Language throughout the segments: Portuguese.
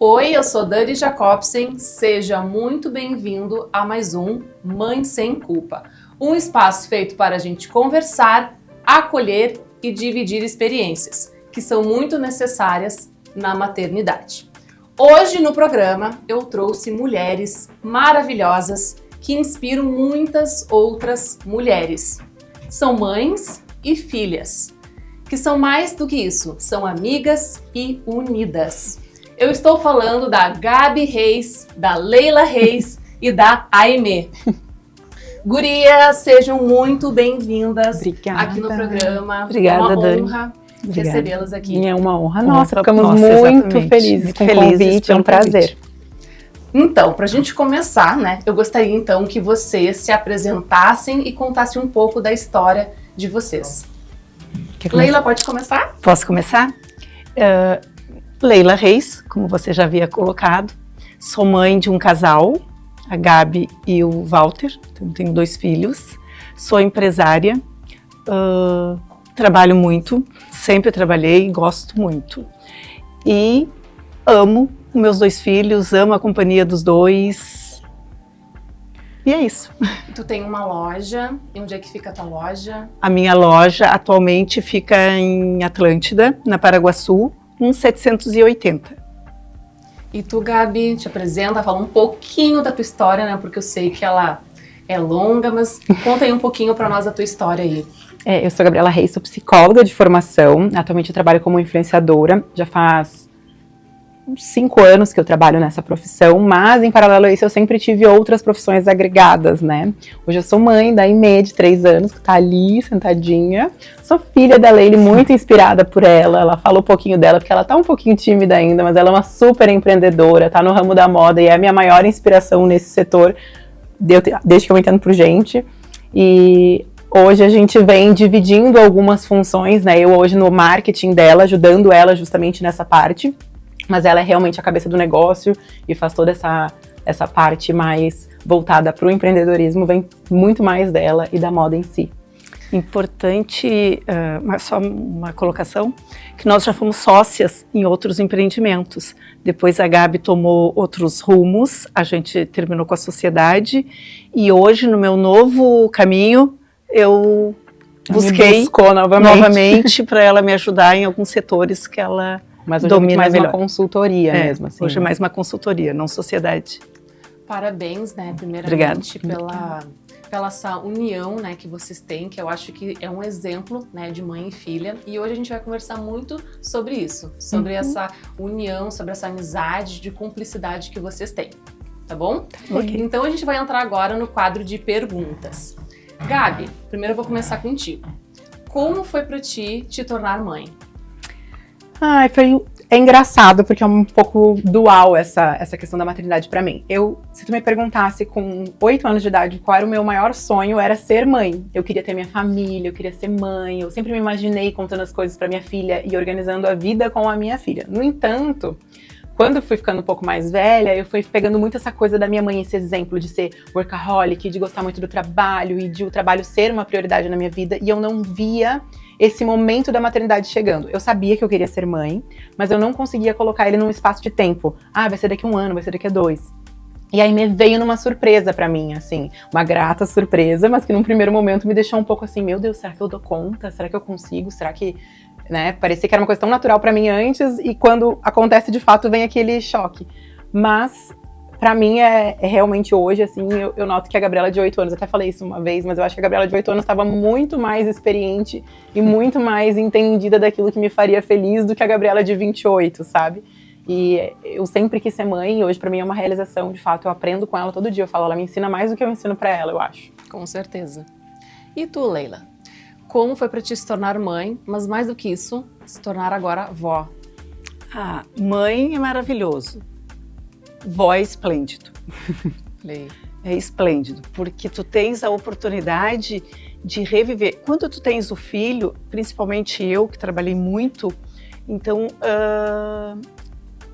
Oi, eu sou Dani Jacobsen, seja muito bem-vindo a mais um Mãe Sem Culpa, um espaço feito para a gente conversar, acolher e dividir experiências, que são muito necessárias na maternidade. Hoje no programa eu trouxe mulheres maravilhosas que inspiram muitas outras mulheres. São mães e filhas, que são mais do que isso, são amigas e unidas. Eu estou falando da Gabi Reis, da Leila Reis e da Aimee. Gurias, sejam muito bem-vindas aqui no programa. Obrigada, é uma Dani. honra recebê-las aqui. É uma honra nossa, ficamos muito felizes com o convite, é um prazer. Então, para a gente começar, né, eu gostaria então que vocês se apresentassem e contassem um pouco da história de vocês. Leila, pode começar? Posso começar? Leila Reis, como você já havia colocado, sou mãe de um casal, a Gabi e o Walter, então tenho 2 filhos, sou empresária, trabalho muito, sempre trabalhei, gosto muito e amo meus 2 filhos, amo a companhia dos 2 e é isso. Tu tem uma loja, e onde é que fica a tua loja? A minha loja atualmente fica em Atlântida, na Paraguaçu, 1780. E tu, Gabi, te apresenta, fala um pouquinho da tua história, né? Porque eu sei que ela é longa, mas conta aí um pouquinho pra nós da tua história aí. Eu sou a Gabriela Reis, sou psicóloga de formação. Atualmente eu trabalho como influenciadora. Já faz uns 5 anos que eu trabalho nessa profissão, mas em paralelo a isso eu sempre tive outras profissões agregadas, né? Hoje eu sou mãe da Aimee, de 3 anos, que tá ali sentadinha. Sou filha da Leila, muito inspirada por ela. Ela fala um pouquinho dela, porque ela tá um pouquinho tímida ainda, mas ela é uma super empreendedora, tá no ramo da moda e é a minha maior inspiração nesse setor, desde que eu entendo por gente. E hoje a gente vem dividindo algumas funções, né? Eu hoje no marketing dela, ajudando ela justamente nessa parte. Mas ela é realmente a cabeça do negócio e faz toda essa parte mais voltada para o empreendedorismo, vem muito mais dela e da moda em si. Importante, só uma colocação, que nós já fomos sócias em outros empreendimentos. Depois a Gabi tomou outros rumos, a gente terminou com a sociedade e hoje no meu novo caminho eu busquei novamente para ela me ajudar em alguns setores que ela mas hoje domina é mais melhor. Uma consultoria mesmo, assim. Hoje é mais uma consultoria, não sociedade. Parabéns, né, primeiramente pela essa união, né, que vocês têm, que eu acho que é um exemplo, né, de mãe e filha. E hoje a gente vai conversar muito sobre isso, sobre essa união, sobre essa amizade, de cumplicidade que vocês têm, tá bom? Okay. Então a gente vai entrar agora no quadro de perguntas. Gabi, primeiro eu vou começar contigo. Como foi pra ti te tornar mãe? É engraçado, porque é um pouco dual essa questão da maternidade pra mim. Se tu me perguntasse com 8 anos de idade qual era o meu maior sonho, era ser mãe. Eu queria ter minha família, eu queria ser mãe, eu sempre me imaginei contando as coisas pra minha filha e organizando a vida com a minha filha. No entanto, quando eu fui ficando um pouco mais velha, eu fui pegando muito essa coisa da minha mãe, esse exemplo de ser workaholic, de gostar muito do trabalho e de o trabalho ser uma prioridade na minha vida, e eu não via esse momento da maternidade chegando. Eu sabia que eu queria ser mãe, mas eu não conseguia colocar ele num espaço de tempo. Vai ser daqui a 1 ano, vai ser daqui a 2. E aí me veio numa surpresa pra mim, assim, uma grata surpresa, mas que num primeiro momento me deixou um pouco assim, meu Deus, será que eu dou conta? Será que eu consigo? Será que, né, parecia que era uma coisa tão natural pra mim antes, e quando acontece de fato vem aquele choque. Mas pra mim é realmente hoje, assim, eu noto que a Gabriela de 8 anos, até falei isso uma vez, mas eu acho que a Gabriela de 8 anos estava muito mais experiente e muito mais entendida daquilo que me faria feliz do que a Gabriela de 28, sabe? E eu sempre quis ser mãe e hoje pra mim é uma realização, de fato, eu aprendo com ela todo dia, eu falo, ela me ensina mais do que eu ensino pra ela, eu acho. Com certeza. E tu, Leila? Como foi pra ti se tornar mãe, mas mais do que isso, se tornar agora vó? Mãe é maravilhoso. Vó é esplêndido. É esplêndido, porque tu tens a oportunidade de reviver. Quando tu tens o filho, principalmente eu, que trabalhei muito, então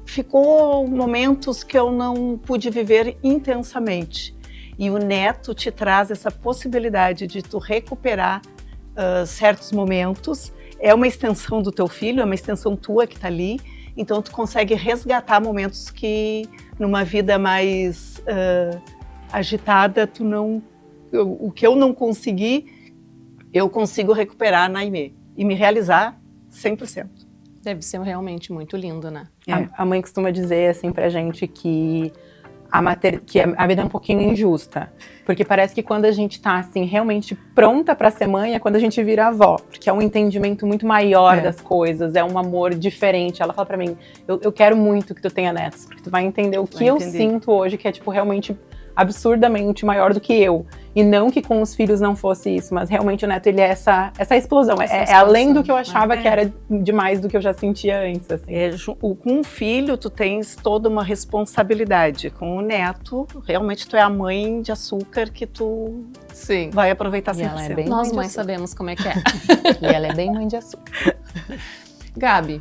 ficou momentos que eu não pude viver intensamente. E o neto te traz essa possibilidade de tu recuperar certos momentos. É uma extensão do teu filho, é uma extensão tua que está ali. então tu consegue resgatar momentos que numa vida mais agitada, o que eu não consegui, eu consigo recuperar na Aimee e me realizar 100%. Deve ser realmente muito lindo, né? A mãe costuma dizer assim pra gente que a vida é um pouquinho injusta, porque parece que quando a gente tá assim realmente pronta pra ser mãe é quando a gente vira avó, porque é um entendimento muito maior das coisas, é um amor diferente. Ela fala pra mim, eu quero muito que tu tenha netos, porque tu vai entender o que eu sinto hoje, que é tipo realmente absurdamente maior do que eu. E não que com os filhos não fosse isso, mas realmente o neto, ele é essa explosão. É além do que eu achava que era demais do que eu já sentia antes. Assim. Com um filho, tu tens toda uma responsabilidade. Com o neto, realmente tu é a mãe de açúcar que tu vai aproveitar 100%. E ela é bem Nós mães sabemos como é que é. E ela é bem mãe de açúcar. Gabi,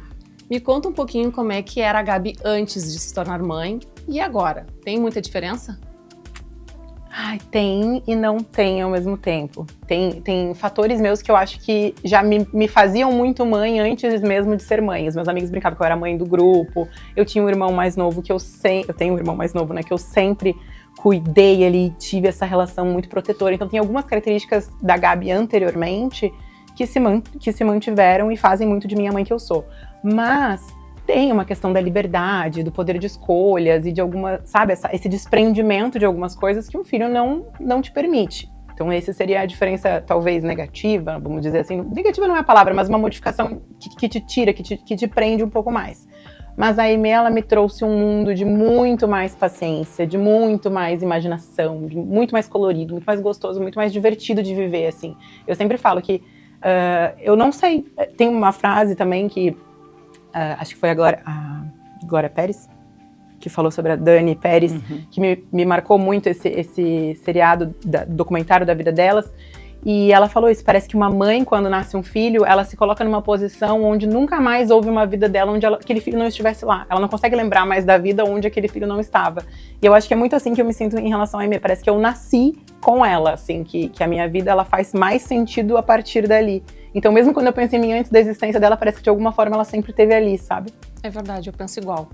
me conta um pouquinho como é que era a Gabi antes de se tornar mãe e agora. Tem muita diferença? Ai, tem e não tem ao mesmo tempo. Tem fatores meus que eu acho que já me faziam muito mãe antes mesmo de ser mãe. Os meus amigos brincavam que eu era mãe do grupo. Eu tinha um irmão mais novo eu tenho um irmão mais novo, né, que eu sempre cuidei ali, tive essa relação muito protetora. Então tem algumas características da Gabi anteriormente que se mantiveram e fazem muito de mim a mãe que eu sou. Mas tem uma questão da liberdade, do poder de escolhas e de alguma, sabe, esse desprendimento de algumas coisas que um filho não te permite. Então essa seria a diferença, talvez, negativa, vamos dizer assim. Negativa não é a palavra, mas uma modificação que te tira, que te prende um pouco mais. Mas a Aimee, ela me trouxe um mundo de muito mais paciência, de muito mais imaginação, de muito mais colorido, muito mais gostoso, muito mais divertido de viver, assim. Eu sempre falo que, eu não sei, tem uma frase também que acho que foi a Glória Pérez, que falou sobre a Dani Pérez, que me marcou muito esse seriado, documentário da vida delas. E ela falou isso, parece que uma mãe, quando nasce um filho, ela se coloca numa posição onde nunca mais houve uma vida dela onde aquele filho não estivesse lá. Ela não consegue lembrar mais da vida onde aquele filho não estava. E eu acho que é muito assim que eu me sinto em relação a Aimee. Parece que eu nasci com ela, assim, que a minha vida ela faz mais sentido a partir dali. Então, mesmo quando eu penso em mim antes da existência dela, parece que de alguma forma ela sempre esteve ali, sabe? É verdade, eu penso igual,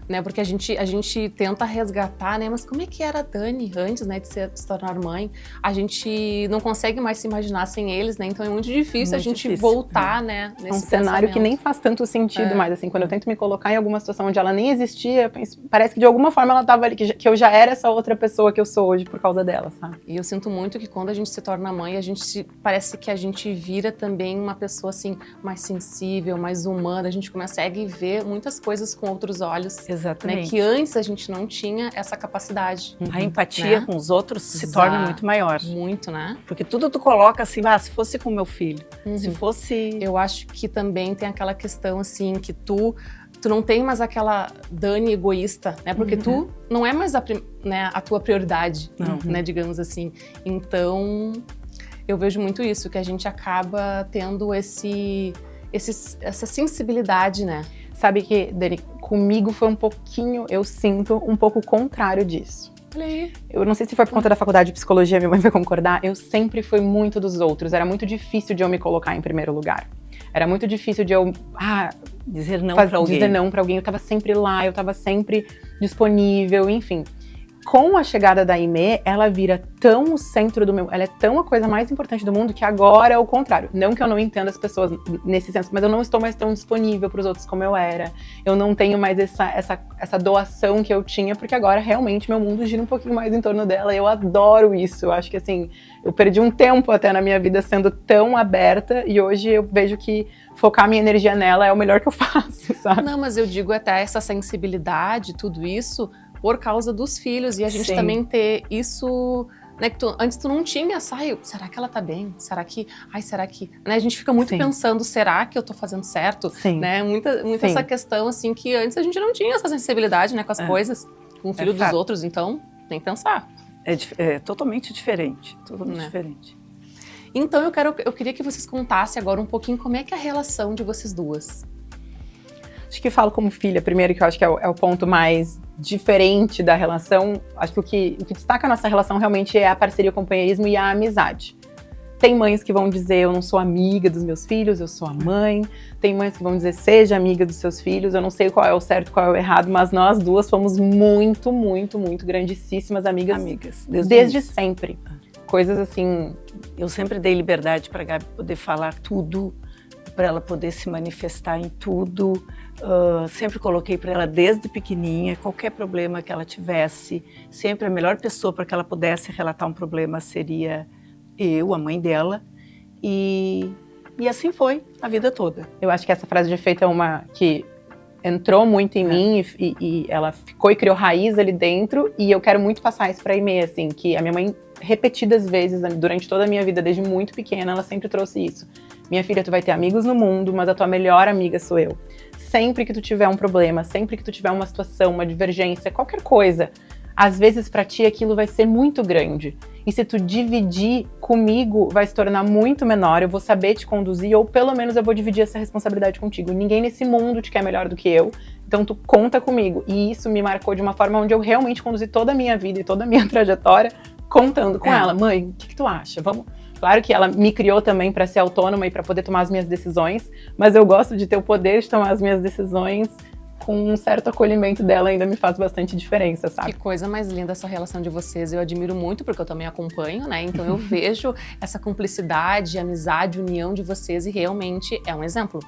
né? Porque a gente tenta resgatar, né? Mas como é que era a Dani antes, né, de se tornar mãe? A gente não consegue mais se imaginar sem eles, né? Então é muito difícil a gente voltar, né? Nesse cenário que nem faz tanto sentido mais, assim. Quando eu tento me colocar em alguma situação onde ela nem existia, parece que de alguma forma ela estava ali, que eu já era essa outra pessoa que eu sou hoje por causa dela, sabe? E eu sinto muito que quando a gente se torna mãe, parece que a gente vira também uma pessoa, assim, mais sensível, mais humana. A gente consegue ver muitas coisas com outros olhos. Exatamente. Né, que antes a gente não tinha essa capacidade. A empatia, né, com os outros se torna muito maior. Muito, né? Porque tudo tu coloca assim, se fosse com meu filho, se fosse... Eu acho que também tem aquela questão, assim, que tu não tem mais aquela Dani egoísta, né? Porque tu não é mais a tua prioridade, né? Digamos assim. Então, eu vejo muito isso, que a gente acaba tendo essa sensibilidade, né? Sabe que, Dani, comigo foi eu sinto um pouco o contrário disso. Olha aí. Eu não sei se foi por conta da faculdade de psicologia, minha mãe vai concordar, eu sempre fui muito dos outros, era muito difícil de eu me colocar em primeiro lugar. Era muito difícil de eu dizer não pra alguém. Dizer não pra alguém, eu tava sempre lá, eu tava sempre disponível, enfim. Com a chegada da Aimee, ela vira tão o centro do meu... Ela é tão a coisa mais importante do mundo que agora é o contrário. Não que eu não entenda as pessoas nesse senso, mas eu não estou mais tão disponível pros outros como eu era. Eu não tenho mais essa doação que eu tinha, porque agora realmente meu mundo gira um pouquinho mais em torno dela. Eu adoro isso. Eu acho que assim, eu perdi um tempo até na minha vida sendo tão aberta e hoje eu vejo que focar minha energia nela é o melhor que eu faço, sabe? Não, mas eu digo até essa sensibilidade, tudo isso... por causa dos filhos, e a gente também ter isso, né, que antes tu não tinha, será que ela tá bem? Será que, né, a gente fica muito pensando, será que eu tô fazendo certo? Né, muita essa questão, assim, que antes a gente não tinha essa sensibilidade, né, com as coisas, com o filho dos outros, então, tem que pensar. É totalmente diferente, diferente. Então, eu queria que vocês contassem agora um pouquinho como é que é a relação de vocês duas. Acho que eu falo como filha, primeiro, que eu acho que é o ponto mais diferente da relação. Acho que o que destaca a nossa relação realmente é a parceria, o companheirismo e a amizade. Tem mães que vão dizer, eu não sou amiga dos meus filhos, eu sou a mãe. Tem mães que vão dizer, seja amiga dos seus filhos. Eu não sei qual é o certo, qual é o errado, mas nós duas fomos muito, muito, muito grandíssimas amigas desde sempre. Coisas assim... Eu sempre dei liberdade para a Gabi poder falar tudo, para ela poder se manifestar em tudo. Sempre coloquei para ela desde pequenininha, qualquer problema que ela tivesse, sempre a melhor pessoa para que ela pudesse relatar um problema seria eu, a mãe dela, e assim foi a vida toda. Eu acho que essa frase de efeito é uma que entrou muito em mim e ela ficou e criou raiz ali dentro, e eu quero muito passar isso pra Aimee, assim, que a minha mãe, repetidas vezes, durante toda a minha vida, desde muito pequena, ela sempre trouxe isso. Minha filha, tu vai ter amigos no mundo, mas a tua melhor amiga sou eu. Sempre que tu tiver um problema, sempre que tu tiver uma situação, uma divergência, qualquer coisa, às vezes pra ti aquilo vai ser muito grande. E se tu dividir comigo, vai se tornar muito menor, eu vou saber te conduzir, ou pelo menos eu vou dividir essa responsabilidade contigo. Ninguém nesse mundo te quer melhor do que eu, então tu conta comigo. E isso me marcou de uma forma onde eu realmente conduzi toda a minha vida e toda a minha trajetória contando com ela. Mãe, o que tu acha? Vamos... Claro que ela me criou também para ser autônoma e para poder tomar as minhas decisões, mas eu gosto de ter o poder de tomar as minhas decisões com um certo acolhimento dela, ainda me faz bastante diferença, sabe? Que coisa mais linda essa relação de vocês, eu admiro muito, porque eu também acompanho, né? Então eu vejo essa cumplicidade, amizade, união de vocês e realmente é um exemplo.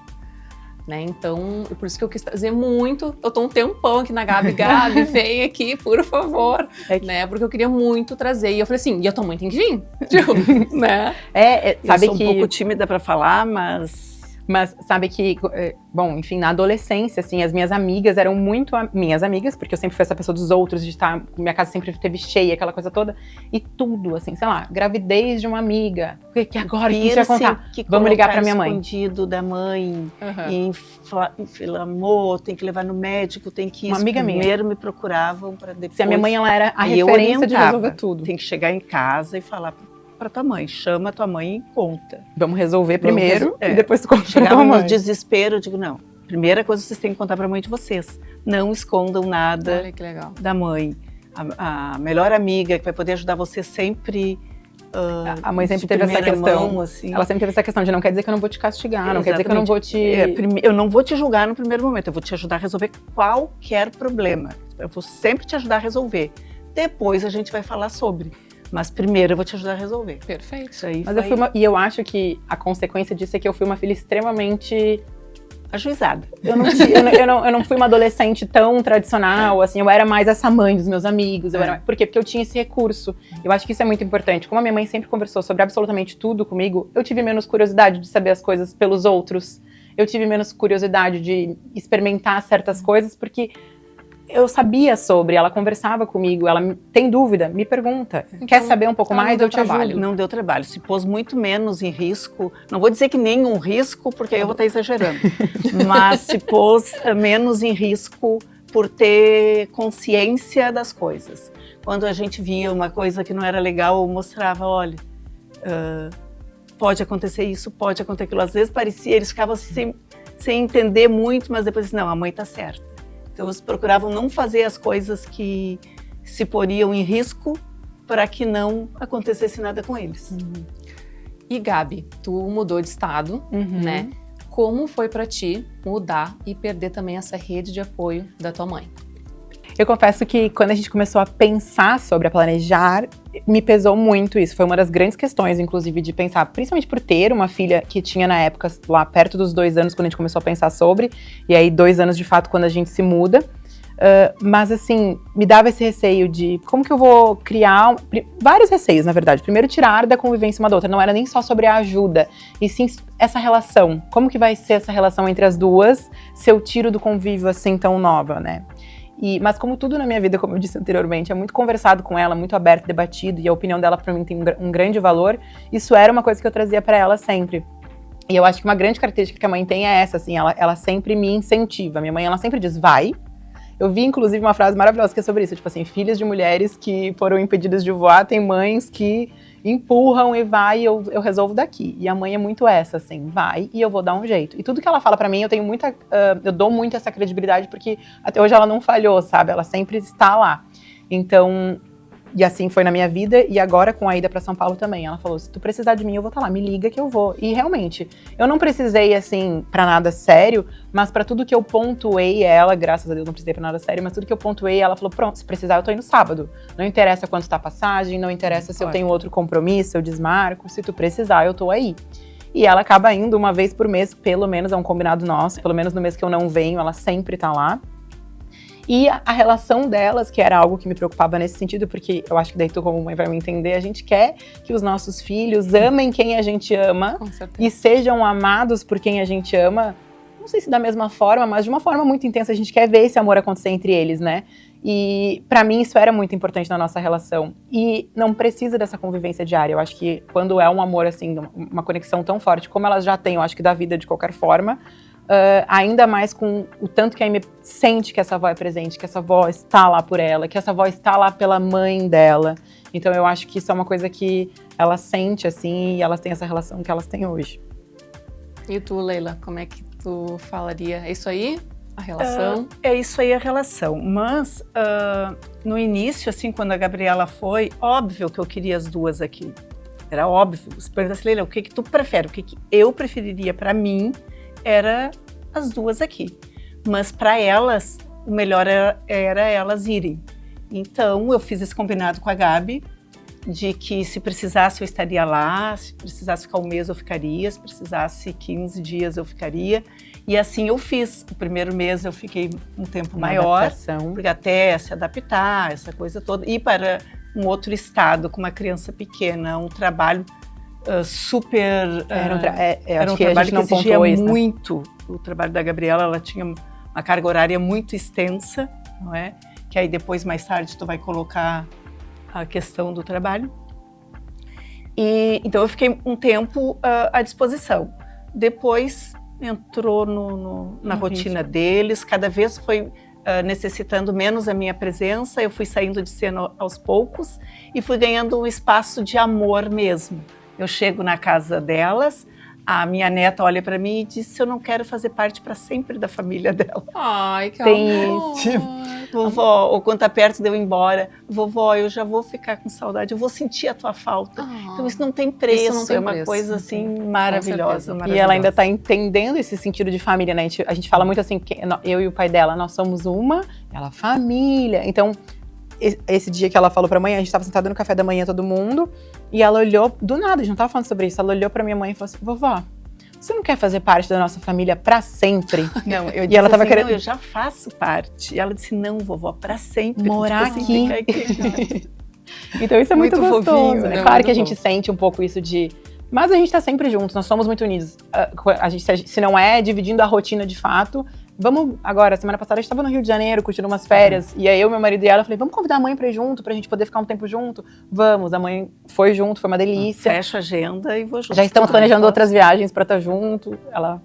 Né? Então, por isso que eu quis trazer muito, eu tô um tempão aqui na Gabi, vem aqui, por favor, né? Porque eu queria muito trazer, e eu falei assim, e a tua mãe tem que vir, tipo, né? Sabe eu sou um pouco tímida para falar, mas sabe que, bom, enfim, na adolescência, assim, as minhas amigas eram muito minhas amigas, porque eu sempre fui essa pessoa dos outros, de estar, minha casa sempre esteve cheia, aquela coisa toda, e tudo, assim, sei lá, gravidez de uma amiga, que agora, que você vai contar? Vamos ligar pra minha mãe. Escondido da mãe, inflamou, tem que levar no médico, tem que ir. Uma amiga primeiro me procuravam para depois. Se a minha mãe, ela era a referência de resolver tudo. Tem que chegar em casa e falar para tua mãe, chama tua mãe e conta. Vamos resolver primeiro e depois tu conta pra tua mãe. No desespero, eu digo, não, primeira coisa vocês têm que contar pra mãe de vocês. Não escondam nada. Olha que legal. Da mãe. A melhor amiga que vai poder ajudar você sempre. A mãe sempre teve essa questão, mão, assim. Ela sempre teve essa questão de não quer dizer que eu não vou te castigar, não quer dizer que eu não vou te... eu não vou te julgar no primeiro momento, eu vou te ajudar a resolver qualquer problema. Eu vou sempre te ajudar a resolver. Depois a gente vai falar sobre. Mas primeiro eu vou te ajudar a resolver. Perfeito. Isso aí. Mas eu acho que a consequência disso é que eu fui uma filha extremamente ajuizada. Eu não fui uma adolescente tão tradicional, assim, eu era mais essa mãe dos meus amigos. Por quê? Porque eu tinha esse recurso. Eu acho que isso é muito importante. Como a minha mãe sempre conversou sobre absolutamente tudo comigo, eu tive menos curiosidade de saber as coisas pelos outros. Eu tive menos curiosidade de experimentar certas coisas, porque eu sabia sobre, ela conversava comigo, ela tem dúvida, me pergunta. Então, quer saber um pouco mais? Eu te ajudo. Não deu trabalho, se pôs muito menos em risco. Não vou dizer que nenhum risco, porque aí eu vou estar exagerando. Mas se pôs menos em risco por ter consciência das coisas. Quando a gente via uma coisa que não era legal, eu mostrava, olha, pode acontecer isso, pode acontecer aquilo. Às vezes parecia, eles ficavam sem entender muito, mas depois, não, a mãe está certa. Então, eles procuravam não fazer as coisas que se poriam em risco para que não acontecesse nada com eles. E Gabi, tu mudou de estado, né? Como foi para ti mudar e perder também essa rede de apoio da tua mãe? Eu confesso que quando a gente começou a pensar sobre a planejar, me pesou muito isso. Foi uma das grandes questões, inclusive, de pensar, principalmente por ter uma filha que tinha na época, lá perto dos 2 anos, quando a gente começou a pensar sobre, e aí 2 anos de fato quando a gente se muda. Mas assim, me dava esse receio de como que eu vou criar, vários receios na verdade. Primeiro, tirar da convivência uma da outra, não era nem só sobre a ajuda, e sim essa relação. Como que vai ser essa relação entre as duas se eu tiro do convívio assim tão nova, né? Mas como tudo na minha vida, como eu disse anteriormente, é muito conversado com ela, muito aberto, debatido, e a opinião dela pra mim tem um grande valor, isso era uma coisa que eu trazia pra ela sempre. E eu acho que uma grande característica que a mãe tem é essa, assim, ela sempre me incentiva. Minha mãe, ela sempre diz, vai. Eu vi, inclusive, uma frase maravilhosa que é sobre isso, tipo assim, filhas de mulheres que foram impedidas de voar, tem mães que empurram e vai, eu resolvo daqui. E a mãe é muito essa, assim, vai e eu vou dar um jeito. E tudo que ela fala pra mim, eu dou muito essa credibilidade, porque até hoje ela não falhou, sabe? Ela sempre está lá. Então, E assim foi na minha vida, e agora com a ida pra São Paulo também. Ela falou, se tu precisar de mim, eu vou estar lá, me liga que eu vou. E realmente, eu não precisei, assim, pra nada sério, mas pra tudo que eu pontuei ela, graças a Deus não precisei pra nada sério, mas tudo que eu pontuei, ela falou, pronto, se precisar eu tô indo sábado. Não interessa quanto tá a passagem, não interessa se eu tenho outro compromisso, eu desmarco, se tu precisar eu tô aí. E ela acaba indo uma vez por mês, pelo menos, é um combinado nosso, pelo menos no mês que eu não venho, ela sempre tá lá. E a relação delas, que era algo que me preocupava nesse sentido, porque eu acho que daí tu como mãe vai me entender, a gente quer que os nossos filhos amem quem a gente ama e sejam amados por quem a gente ama, não sei se da mesma forma, mas de uma forma muito intensa, a gente quer ver esse amor acontecer entre eles, né? E pra mim isso era muito importante na nossa relação. E não precisa dessa convivência diária, eu acho que quando é um amor assim, uma conexão tão forte como elas já têm, eu acho que da vida de qualquer forma, ainda mais com o tanto que a Amy sente que essa avó é presente, que essa avó está lá por ela, que essa avó está lá pela mãe dela. Então eu acho que isso é uma coisa que ela sente, assim, e elas têm essa relação que elas têm hoje. E tu, Leila, como é que tu falaria? É isso aí? A relação? É isso aí a relação, mas no início, assim, quando a Gabriela foi, óbvio que eu queria as duas aqui. Era óbvio. Você pergunta assim, Leila, o que tu prefere? O que eu preferiria pra mim era as duas aqui. Mas para elas, o melhor era elas irem. Então, eu fiz esse combinado com a Gabi, de que se precisasse eu estaria lá, se precisasse ficar um mês eu ficaria, se precisasse 15 dias eu ficaria. E assim eu fiz. O primeiro mês eu fiquei um tempo maior, porque até se adaptar, essa coisa toda. Ir para um outro estado com uma criança pequena, um trabalho super... Era um trabalho que exigia muito. O trabalho da Gabriela, ela tinha uma carga horária muito extensa, não é? Que aí depois, mais tarde, tu vai colocar a questão do trabalho. E então eu fiquei um tempo à disposição. Depois entrou na rotina deles, cada vez foi necessitando menos a minha presença, eu fui saindo de cena aos poucos e fui ganhando um espaço de amor mesmo. Eu chego na casa delas, a minha neta olha para mim e diz: eu não quero fazer parte para sempre da família dela. Ai, que amor! Vovó, ou quando tá perto de eu ir embora, vovó, eu já vou ficar com saudade, eu vou sentir a tua falta. Então isso não tem preço, não tem preço. Coisa assim maravilhosa, maravilhosa. E ela ainda tá entendendo esse sentido de família, né? A gente fala muito assim, que eu e o pai dela, nós somos uma, ela família. Então, esse dia que ela falou pra mãe, a gente tava sentado no café da manhã, todo mundo, e ela olhou, do nada, a gente não tava falando sobre isso, ela olhou pra minha mãe e falou assim: vovó, você não quer fazer parte da nossa família pra sempre? Não, eu disse, ela tava assim, querendo... não, eu já faço parte. E ela disse: não, vovó, pra sempre. Morar aqui. Então isso é muito gostoso, fofinho, né? Claro que a gente sente um pouco isso de... Mas a gente tá sempre juntos, nós somos muito unidos. A gente, se não é dividindo a rotina de fato... Vamos agora, semana passada a gente tava no Rio de Janeiro, curtindo umas férias, e aí eu, meu marido e ela, eu falei, vamos convidar a mãe pra ir junto, pra gente poder ficar um tempo junto? Vamos, a mãe foi junto, foi uma delícia. Fecha a agenda e vou junto. Já estamos planejando outras viagens pra estar junto, ela...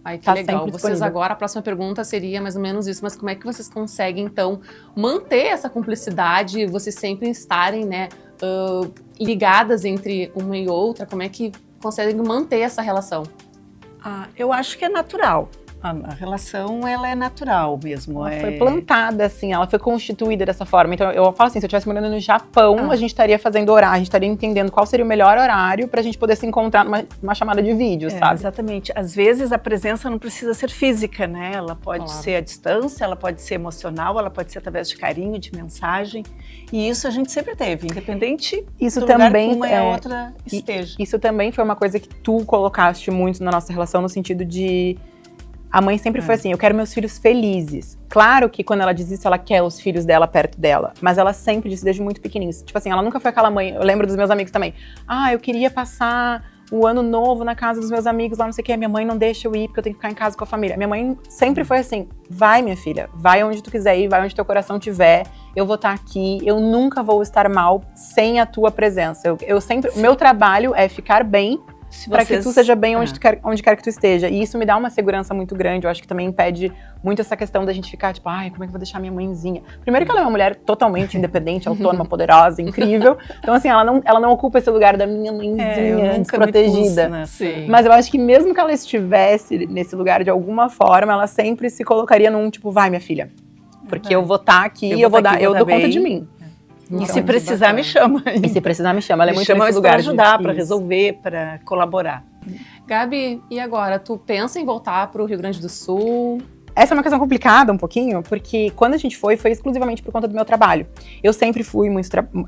Ai, que legal. Vocês agora, a próxima pergunta seria mais ou menos isso, mas como é que vocês conseguem, então, manter essa cumplicidade, vocês sempre estarem, né, ligadas entre uma e outra, como é que conseguem manter essa relação? Eu acho que é natural. A relação, ela é natural mesmo. Ela foi plantada, assim, ela foi constituída dessa forma. Então, eu falo assim, se eu estivesse morando no Japão, a gente estaria fazendo horário, a gente estaria entendendo qual seria o melhor horário pra gente poder se encontrar numa chamada de vídeo, sabe? Exatamente. Às vezes, a presença não precisa ser física, né? Ela pode ser à distância, ela pode ser emocional, ela pode ser através de carinho, de mensagem. E isso a gente sempre teve, independente isso do também lugar que uma e a outra esteja. Isso também foi uma coisa que tu colocaste muito na nossa relação, no sentido de... A mãe sempre foi assim, eu quero meus filhos felizes. Claro que quando ela diz isso, ela quer os filhos dela perto dela. Mas ela sempre disse, desde muito pequenininhos. Tipo assim, ela nunca foi aquela mãe, eu lembro dos meus amigos também. Eu queria passar o ano novo na casa dos meus amigos lá, não sei o que. Minha mãe não deixa eu ir, porque eu tenho que ficar em casa com a família. Minha mãe sempre foi assim, vai minha filha, vai onde tu quiser ir, vai onde teu coração tiver. Eu vou estar aqui, eu nunca vou estar mal sem a tua presença. Eu sempre, o meu trabalho é ficar bem, para que tu seja bem onde quer que tu esteja. E isso me dá uma segurança muito grande. Eu acho que também impede muito essa questão da gente ficar tipo, como é que eu vou deixar minha mãezinha? Primeiro que ela é uma mulher totalmente independente, autônoma, poderosa, incrível. Então assim, ela não ocupa esse lugar da minha mãezinha desprotegida. Né? Mas eu acho que mesmo que ela estivesse nesse lugar de alguma forma, ela sempre se colocaria num tipo, vai minha filha. Porque eu vou estar aqui, eu dou conta de mim. E se precisar, me chama. E se precisar, me chama. Ela é muito chama nesse lugar para ajudar, de... para resolver, para colaborar. Gabi, e agora? Tu pensa em voltar para o Rio Grande do Sul? Essa é uma questão complicada um pouquinho, porque quando a gente foi exclusivamente por conta do meu trabalho. Eu sempre fui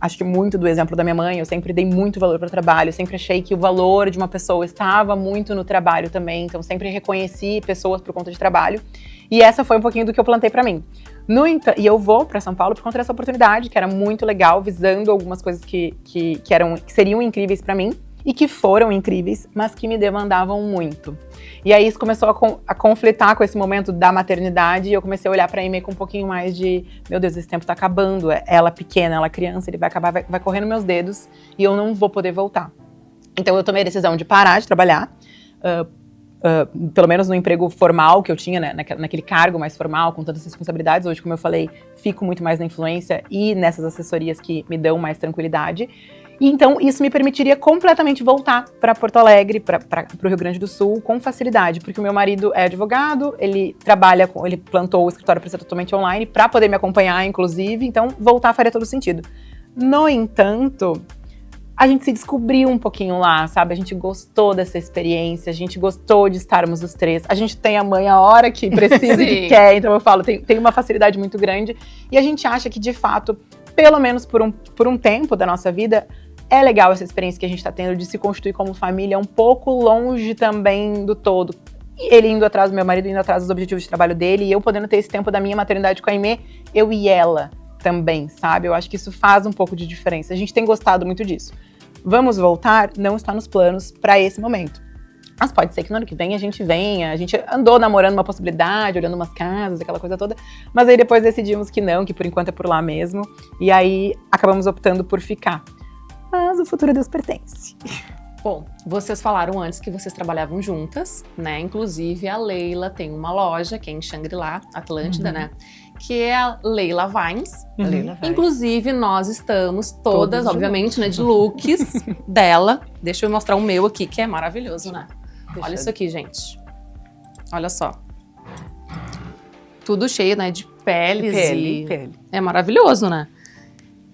acho que muito do exemplo da minha mãe, eu sempre dei muito valor para o trabalho, eu sempre achei que o valor de uma pessoa estava muito no trabalho também, então sempre reconheci pessoas por conta de trabalho. E essa foi um pouquinho do que eu plantei para mim. E eu vou para São Paulo por conta dessa oportunidade, que era muito legal, visando algumas coisas que seriam incríveis para mim, e que foram incríveis, mas que me demandavam muito. E aí isso começou a conflitar com esse momento da maternidade, e eu comecei a olhar para a Aimee com um pouquinho mais de, meu Deus, esse tempo tá acabando, ela pequena, ela criança, ele vai acabar, vai correr nos meus dedos, e eu não vou poder voltar. Então eu tomei a decisão de parar de trabalhar, pelo menos no emprego formal que eu tinha, né, naquele cargo mais formal, com tantas responsabilidades. Hoje, como eu falei, fico muito mais na influência e nessas assessorias que me dão mais tranquilidade. E então, isso me permitiria completamente voltar para Porto Alegre, para o Rio Grande do Sul, com facilidade, porque o meu marido é advogado, ele plantou o escritório para ser totalmente online, para poder me acompanhar, inclusive, então voltar faria todo sentido. No entanto, a gente se descobriu um pouquinho lá, sabe? A gente gostou dessa experiência, a gente gostou de estarmos os três. A gente tem a mãe a hora que precisa e que quer, então eu falo, tem uma facilidade muito grande. E a gente acha que, de fato, pelo menos por um tempo da nossa vida, é legal essa experiência que a gente está tendo de se constituir como família, um pouco longe também do todo. E ele indo atrás do meu marido, indo atrás dos objetivos de trabalho dele, e eu podendo ter esse tempo da minha maternidade com a Aimee, eu e ela também, sabe? Eu acho que isso faz um pouco de diferença. A gente tem gostado muito disso. Vamos voltar? Não está nos planos para esse momento. Mas pode ser que no ano que vem a gente venha. A gente andou namorando uma possibilidade, olhando umas casas, aquela coisa toda. Mas aí depois decidimos que não, que por enquanto é por lá mesmo. E aí acabamos optando por ficar. Mas o futuro a Deus pertence. Bom, vocês falaram antes que vocês trabalhavam juntas, né? Inclusive a Leila tem uma loja que é em Xangri-Lá, Atlântida, né? Que é a Leila Vines. Leila Vines. Inclusive nós estamos todas obviamente, né, de looks dela. Deixa eu mostrar o meu aqui, que é maravilhoso, né? Olha isso aqui, gente. Olha só. Tudo cheio, né, de peles Pele. É maravilhoso, né?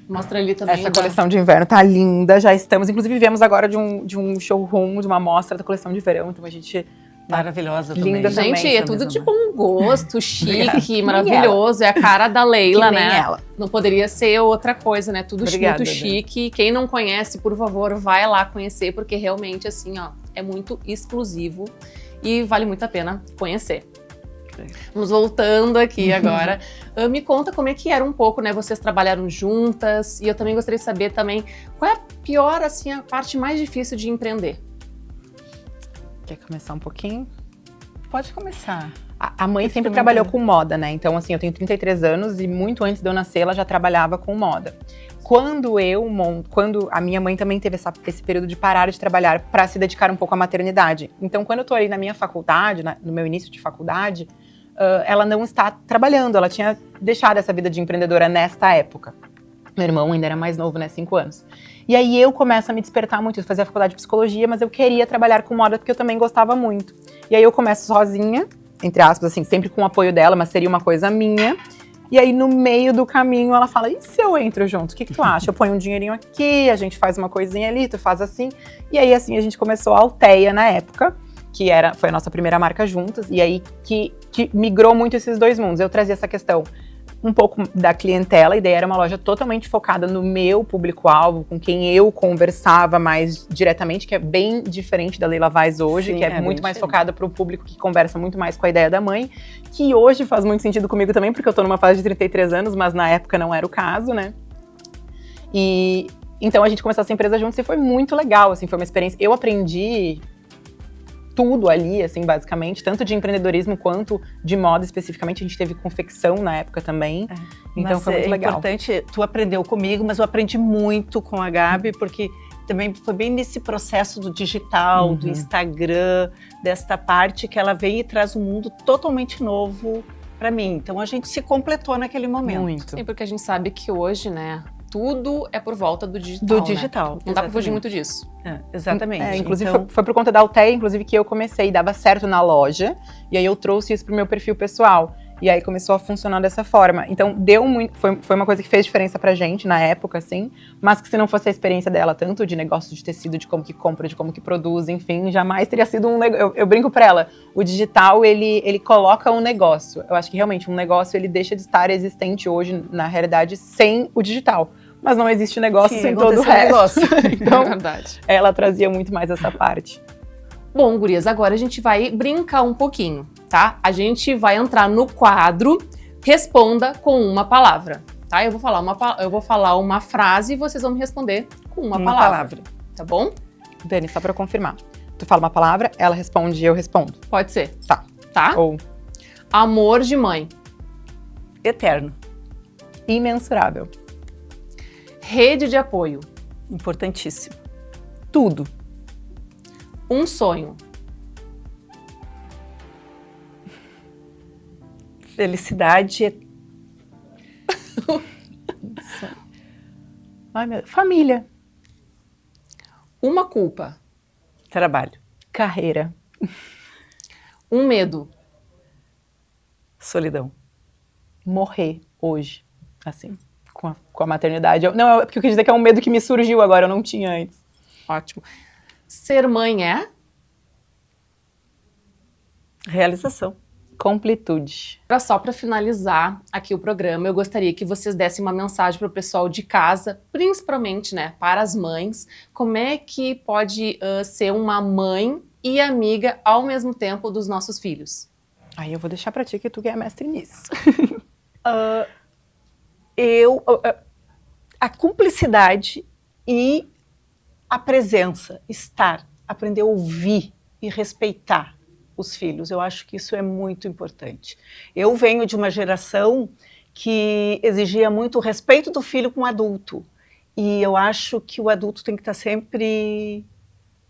Mostra ali também. Essa coleção de inverno tá linda, já estamos. Inclusive, viemos agora de um showroom, de uma mostra da coleção de verão. Então a gente. Maravilhosa Linda também. Gente, é tudo de bom gosto, chique, Obrigada. maravilhoso. É a cara da Leila, Que nem né? ela. Não poderia ser outra coisa, né? Tudo Obrigada, muito chique. Quem não conhece, por favor, vai lá conhecer, porque realmente, assim, ó, é muito exclusivo e vale muito a pena conhecer. Vamos voltando aqui agora. Me conta como é que era um pouco, né? Vocês trabalharam juntas, e eu também gostaria de saber também qual é a pior, assim, a parte mais difícil de empreender. Quer começar um pouquinho? Pode começar. A mãe sempre trabalhou com moda, né? Então, assim, eu tenho 33 anos e muito antes de eu nascer, ela já trabalhava com moda. Quando a minha mãe também teve esse período de parar de trabalhar para se dedicar um pouco à maternidade. Então, quando eu tô ali na minha faculdade, no meu início de faculdade, ela não está trabalhando, ela tinha deixado essa vida de empreendedora nesta época. Meu irmão ainda era mais novo, né, 5 anos. E aí eu começo a me despertar muito, eu fazia faculdade de psicologia, mas eu queria trabalhar com moda porque eu também gostava muito. E aí eu começo sozinha, entre aspas, assim, sempre com o apoio dela, mas seria uma coisa minha. E aí no meio do caminho ela fala, e se eu entro junto? O que tu acha? Eu ponho um dinheirinho aqui, a gente faz uma coisinha ali, tu faz assim. E aí assim a gente começou a Alteia na época, que foi a nossa primeira marca juntas, e aí que migrou muito esses dois mundos. Eu trazia essa questão um pouco da clientela, e daí era uma loja totalmente focada no meu público-alvo, com quem eu conversava mais diretamente, que é bem diferente da Leila Vines hoje, Sim, que é muito mais focada para o público que conversa muito mais com a ideia da mãe, que hoje faz muito sentido comigo também, porque eu tô numa fase de 33 anos, mas na época não era o caso, né? E então a gente começou essa empresa juntos e foi muito legal, assim, foi uma experiência. Eu aprendi tudo ali, assim, basicamente, tanto de empreendedorismo quanto de moda especificamente. A gente teve confecção na época também, então Mas foi muito legal. É importante, tu aprendeu comigo, mas eu aprendi muito com a Gabi, porque também foi bem nesse processo do digital, do Instagram, desta parte que ela veio e traz um mundo totalmente novo para mim. Então a gente se completou naquele momento. Muito. Sim, porque a gente sabe que hoje, né, tudo é por volta do digital, Do né? digital. Não dá pra fugir muito disso. Exatamente. Inclusive então, foi por conta da Alteia, inclusive, que eu comecei, dava certo na loja, e aí eu trouxe isso pro meu perfil pessoal. E aí começou a funcionar dessa forma. Então deu muito, foi uma coisa que fez diferença pra gente na época, assim, mas que se não fosse a experiência dela, tanto de negócio de tecido, de como que compra, de como que produz, enfim, jamais teria sido um negócio. Eu brinco pra ela, o digital, ele coloca um negócio. Eu acho que realmente um negócio, ele deixa de estar existente hoje, na realidade, sem o digital. Mas não existe negócio sem todo o resto. Então, É verdade. ela trazia muito mais essa parte. Bom, gurias, agora a gente vai brincar um pouquinho, tá? A gente vai entrar no quadro Responda com uma palavra, tá? Eu vou falar uma frase e vocês vão me responder com uma palavra, tá bom? Dani, só pra eu confirmar. Tu fala uma palavra, ela responde e eu respondo. Pode ser. Tá. Tá? Ou Amor de mãe. Eterno. imensurável. Rede de apoio. Importantíssimo. Tudo. Um sonho. Felicidade. Ai, meu... Família. Uma culpa. Trabalho. Carreira. Um medo. Solidão. Morrer hoje. Assim, com a maternidade. Não, é porque eu quis dizer que é um medo que me surgiu agora, eu não tinha antes. Ótimo. Ser mãe é? Realização. Completude. Só para finalizar aqui o programa, eu gostaria que vocês dessem uma mensagem para o pessoal de casa, principalmente, né, para as mães. Como é que pode ser uma mãe e amiga ao mesmo tempo dos nossos filhos? Aí eu vou deixar pra ti que tu que é mestre nisso. A cumplicidade e a presença, aprender a ouvir e respeitar os filhos. Eu acho que isso é muito importante. Eu venho de uma geração que exigia muito o respeito do filho com o adulto. E eu acho que o adulto tem que estar sempre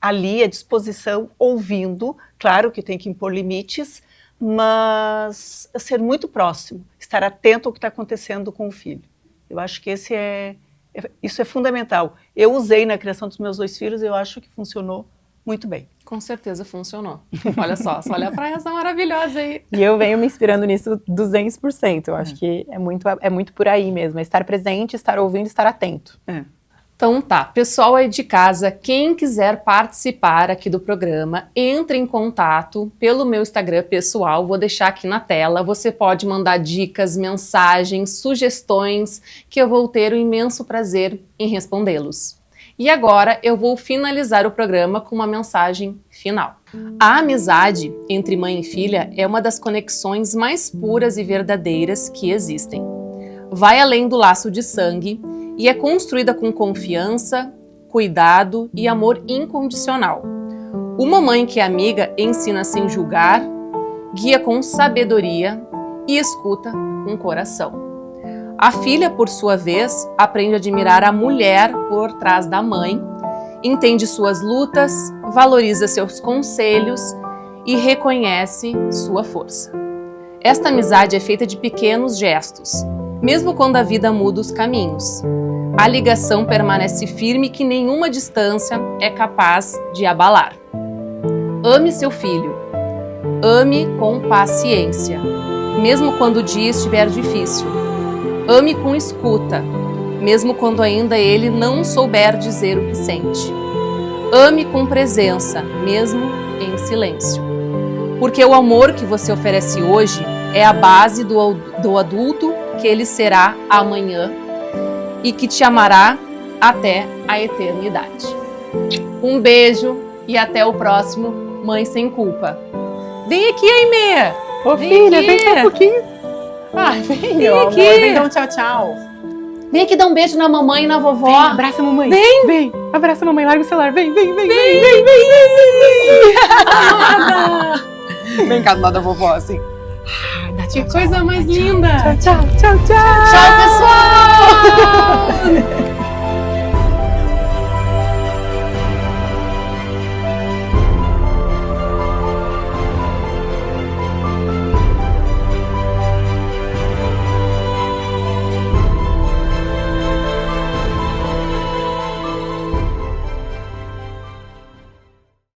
ali à disposição, ouvindo. Claro que tem que impor limites, mas ser muito próximo, estar atento ao que está acontecendo com o filho. Eu acho que isso é fundamental. Eu usei na criação dos meus 2 filhos e eu acho que funcionou muito bem. Com certeza funcionou. Olha só olha para essa maravilhosa aí. E eu venho me inspirando nisso 200%. Eu acho que é muito por aí mesmo. É estar presente, estar ouvindo, estar atento. Então tá, pessoal aí de casa, quem quiser participar aqui do programa, entre em contato pelo meu Instagram pessoal, vou deixar aqui na tela. Você pode mandar dicas, mensagens, sugestões, que eu vou ter o imenso prazer em respondê-los. E agora eu vou finalizar o programa com uma mensagem final. A amizade entre mãe e filha é uma das conexões mais puras e verdadeiras que existem. Vai além do laço de sangue e é construída com confiança, cuidado e amor incondicional. Uma mãe que é amiga ensina sem julgar, guia com sabedoria e escuta com coração. A filha, por sua vez, aprende a admirar a mulher por trás da mãe, entende suas lutas, valoriza seus conselhos e reconhece sua força. Esta amizade é feita de pequenos gestos, mesmo quando a vida muda os caminhos. A ligação permanece firme que nenhuma distância é capaz de abalar. Ame seu filho. Ame com paciência, mesmo quando o dia estiver difícil. Ame com escuta, mesmo quando ainda ele não souber dizer o que sente. Ame com presença, mesmo em silêncio. Porque o amor que você oferece hoje é a base do adulto que ele será amanhã e que te amará até a eternidade. Um beijo e até o próximo Mãe Sem Culpa. Vem aqui, Aimee! Ô filha, vem cá um pouquinho. Ai, vem aqui. Vem dar um tchau, tchau. Vem aqui dar um beijo na mamãe e na vovó. Vem, abraça a mamãe. Vem. Abraça a mamãe, larga o celular. Vem. Vem cá do lado da vovó, assim. Que coisa mais linda. Tchau. Tchau, pessoal!